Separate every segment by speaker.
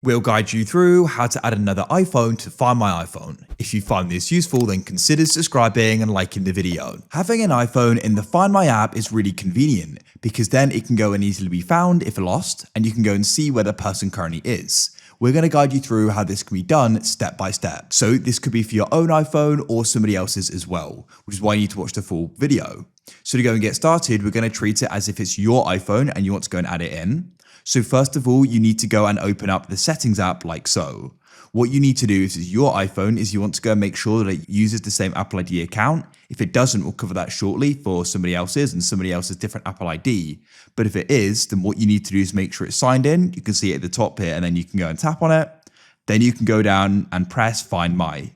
Speaker 1: We'll guide you through how to add another iPhone to Find My iPhone. If you find this useful, then consider subscribing and liking the video. Having an iPhone in the Find My app is really convenient because then it can go and easily be found if lost, and you can go and see where the person currently is. We're going to guide you through how this can be done step by step. So this could be for your own iPhone or somebody else's as well, which is why you need to watch the full video. So to go and get started, we're going to treat it as if it's your iPhone and you want to go and add it in. So first of all, you need to go and open up the settings app like so. What you need to do if it's your iPhone is you want to go and make sure that it uses the same Apple ID account. If it doesn't, we'll cover that shortly for somebody else's and somebody else's different Apple ID. But if it is, then what you need to do is make sure it's signed in. You can see it at the top here, and then you can go and tap on it. Then you can go down and press Find My.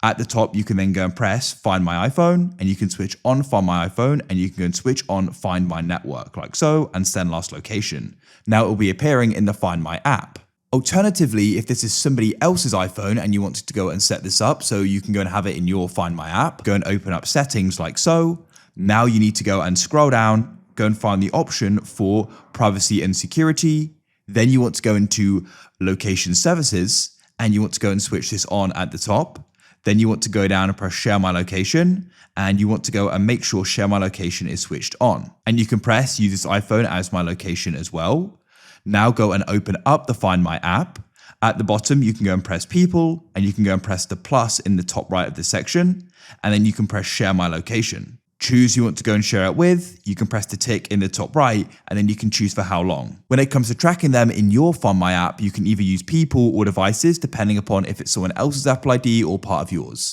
Speaker 1: At the top, you can then go and press Find My iPhone, and you can switch on Find My iPhone, and you can go and switch on Find My Network like so, and send last location. Now it will be appearing in the Find My app. Alternatively, if this is somebody else's iPhone and you wanted to go and set this up, so you can go and have it in your Find My app, go and open up settings like so. Now you need to go and scroll down, go and find the option for privacy and security. Then you want to go into location services, and you want to go and switch this on at the top. Then you want to go down and press Share My Location, and you want to go and make sure Share My Location is switched on. And you can press Use this iPhone as my location as well. Now go and open up the Find My app. At the bottom, you can go and press People, and you can go and press the plus in the top right of the section, and then you can press Share My Location. Choose who you want to go and share it with. You can press the tick in the top right, and then you can choose for how long. When it comes to tracking them in your Find My app, you can either use people or devices depending upon if it's someone else's Apple ID or part of yours.